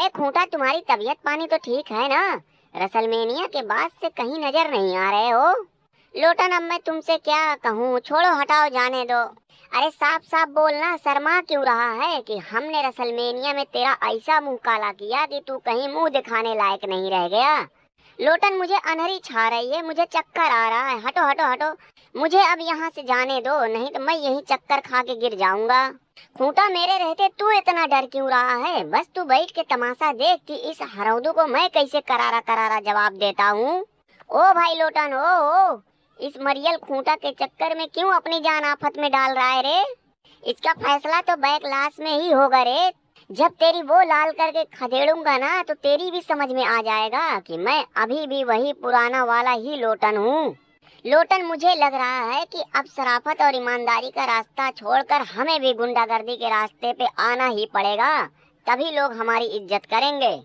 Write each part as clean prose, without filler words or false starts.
ए खूंटा, तुम्हारी तबीयत पानी तो ठीक है ना? रसलमेनिया के बाद से कहीं नजर नहीं आ रहे हो। लोटन, अब मैं तुमसे क्या कहूँ, छोड़ो हटाओ जाने दो। अरे साफ साफ बोलना, शर्मा क्यों रहा है कि हमने रसलमेनिया में तेरा ऐसा मुंह काला किया कि तू कहीं मुंह दिखाने लायक नहीं रह गया। लोटन, मुझे अनहरी छा रही है, मुझे चक्कर आ रहा है, हटो हटो हटो, मुझे अब यहाँ से जाने दो, नहीं तो मैं यहीं चक्कर खा के गिर जाऊंगा। खूंटा, मेरे रहते तू इतना डर क्यों रहा है? बस तू बैठ के तमाशा देख कि इस हराउदू को मैं कैसे करारा करारा जवाब देता हूँ। ओ भाई लोटन, ओ इस मरियल खूंटा के चक्कर में क्यों अपनी जान आफत में डाल रहा है रे? इसका फैसला तो बैक क्लास में ही होगा रे। जब तेरी वो लाल करके खदेड़ूंगा ना तो तेरी भी समझ में आ जाएगा कि मैं अभी भी वही पुराना वाला ही लोटन हूँ। लोटन, मुझे लग रहा है कि अब शराफत और ईमानदारी का रास्ता छोड़कर हमें भी गुंडागर्दी के रास्ते पे आना ही पड़ेगा, तभी लोग हमारी इज्जत करेंगे।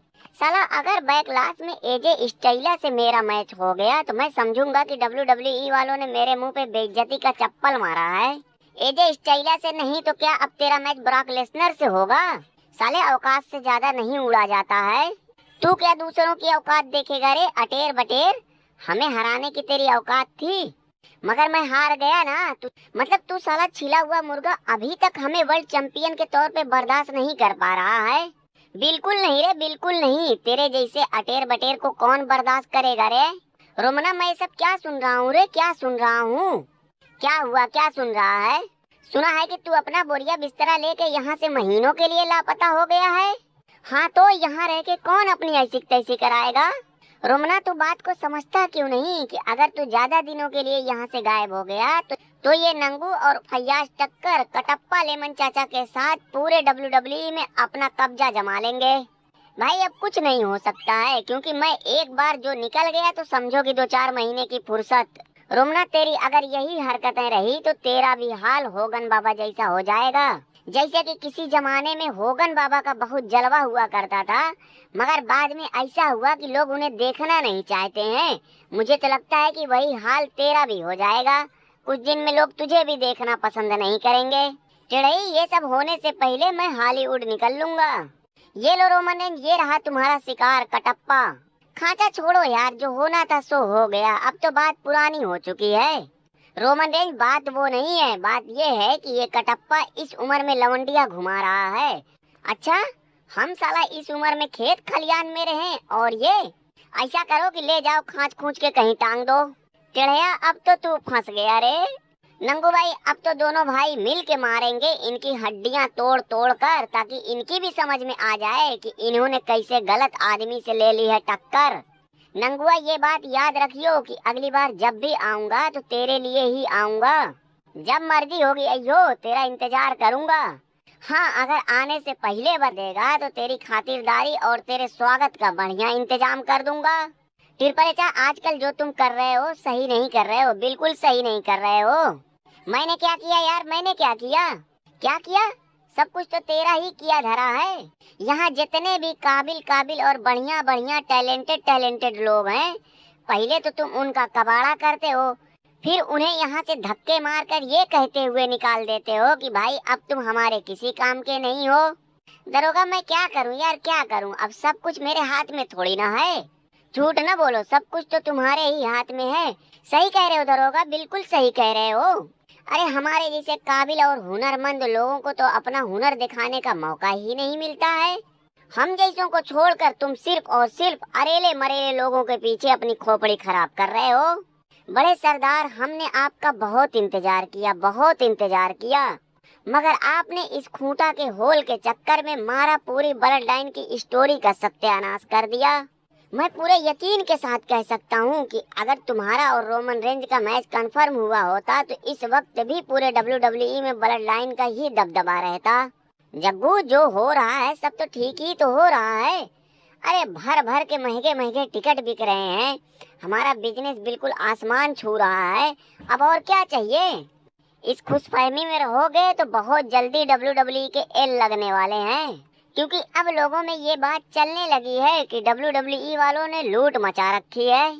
साला, अगर बैक क्लास में एजे स्टाइला से मेरा मैच हो गया तो मैं समझूंगा कि WWE वालों ने मेरे मुंह पे बेइज्जती का चप्पल मारा है। एजे स्टाइला से नहीं तो क्या अब तेरा मैच ब्रॉक लेसनर से होगा? साले, औकात से ज्यादा नहीं उड़ा जाता है। तू क्या दूसरों की औकात देखेगा रे अटेर बटेर? हमें हराने की तेरी औकात थी, मगर मैं हार गया ना। तू साला छिला हुआ मुर्गा अभी तक हमें वर्ल्ड चैंपियन के तौर पे बर्दाश्त नहीं कर पा रहा है। बिल्कुल नहीं रे, बिल्कुल नहीं। तेरे जैसे अटेर बटेर को कौन बर्दाश्त करेगा रे? रोमना, मैं सब क्या सुन रहा हूँ रे, क्या सुन रहा हूँ? क्या हुआ, क्या सुन रहा है? सुना है कि तू अपना बोरिया बिस्तरा लेके यहाँ से महीनों के लिए लापता हो गया है। हाँ, तो यहाँ रह के कौन अपनी ऐसी तैसी कराएगा? रोमना, तू बात को समझता क्यों नहीं कि अगर तू ज्यादा दिनों के लिए यहाँ से गायब हो गया तो ये नंगू और फैयाज टक्कर कटप्पा लेमन चाचा के साथ पूरे WWE में अपना कब्जा जमा लेंगे। भाई, अब कुछ नहीं हो सकता है, क्योंकि मैं एक बार जो निकल गया तो समझो कि 2-4 महीने की फुर्सत। रोमना, तेरी अगर यही हरकतें रही तो तेरा भी हाल होगन बाबा जैसा हो जाएगा। जैसे कि किसी जमाने में होगन बाबा का बहुत जलवा हुआ करता था, मगर बाद में ऐसा हुआ कि लोग उन्हें देखना नहीं चाहते हैं। मुझे तो लगता है कि वही हाल तेरा भी हो जाएगा। कुछ दिन में लोग तुझे भी देखना पसंद नहीं करेंगे। चिड़ई, ये सब होने से पहले मैं हॉलीवुड निकल लूंगा। ये लो रोमन, ये रहा तुम्हारा शिकार कटप्पा। खांचा छोड़ो यार, जो होना था सो हो गया, अब तो बात पुरानी हो चुकी है। रोमन रेंज, बात वो नहीं है, बात ये है कि ये कटप्पा इस उम्र में लवंडिया घुमा रहा है। अच्छा, हम साला इस उम्र में खेत खलियान में रहे और ये ऐसा करो कि ले जाओ खांच खूंच के कहीं टांग दो। टेढ़िया, अब तो तू फंस गया रे। नंगू भाई, अब तो दोनों भाई मिल के मारेंगे इनकी हड्डियां तोड़ तोड़ कर, ताकि इनकी भी समझ में आ जाए कि इन्होंने कैसे गलत आदमी से ले ली है टक्कर। नंगुआ, ये बात याद रखियो कि अगली बार जब भी आऊंगा तो तेरे लिए ही आऊंगा। जब मर्जी होगी अयो, तेरा इंतजार करूंगा। हाँ, अगर आने से पहले बतेगा तो तेरी खातिरदारी और तेरे स्वागत का बढ़िया इंतजाम कर दूंगा। तिरपरेचा, आजकल जो तुम कर रहे हो सही नहीं कर रहे हो, बिल्कुल सही नहीं कर रहे हो। मैंने क्या किया यार, मैंने क्या किया? क्या किया? सब कुछ तो तेरा ही किया धरा है। यहाँ जितने भी काबिल काबिल और बढ़िया बढ़िया टैलेंटेड लोग हैं, पहले तो तुम उनका कबाड़ा करते हो, फिर उन्हें यहाँ से धक्के मारकर ये कहते हुए निकाल देते हो कि भाई अब तुम हमारे किसी काम के नहीं हो। दरोगा, मैं क्या करूँ यार, क्या करूँ? अब सब कुछ मेरे हाथ में थोड़ी ना है। झूठ न बोलो, सब कुछ तो तुम्हारे ही हाथ में है। सही कह रहे हो दरोगा, बिल्कुल सही कह रहे हो। अरे, हमारे जैसे काबिल और हुनरमंद लोगों को तो अपना हुनर दिखाने का मौका ही नहीं मिलता है। हम जैसों को छोड़कर तुम सिर्फ और सिर्फ अरेले मरेले लोगों के पीछे अपनी खोपड़ी खराब कर रहे हो। बड़े सरदार, हमने आपका बहुत इंतजार किया, बहुत इंतजार किया, मगर आपने इस खूंटा के होल के चक्कर में मारा पूरी ब्लड लाइन की स्टोरी का सत्यानाश कर दिया। मैं पूरे यकीन के साथ कह सकता हूँ कि अगर तुम्हारा और रोमन रेंज का मैच कंफर्म हुआ होता तो इस वक्त भी पूरे WWE में ब्लड लाइन का ही दबदबा रहता। जग्गू, जो हो रहा है सब तो ठीक ही तो हो रहा है। अरे, भर भर के महंगे महंगे टिकट बिक रहे हैं, हमारा बिजनेस बिल्कुल आसमान छू रहा है। अब और क्या चाहिए? इस खुशफहमी में रहोगे तो बहुत जल्दी WWE के एल लगने वाले हैं, क्योंकि अब लोगों में ये बात चलने लगी है कि WWE वालों ने लूट मचा रखी है।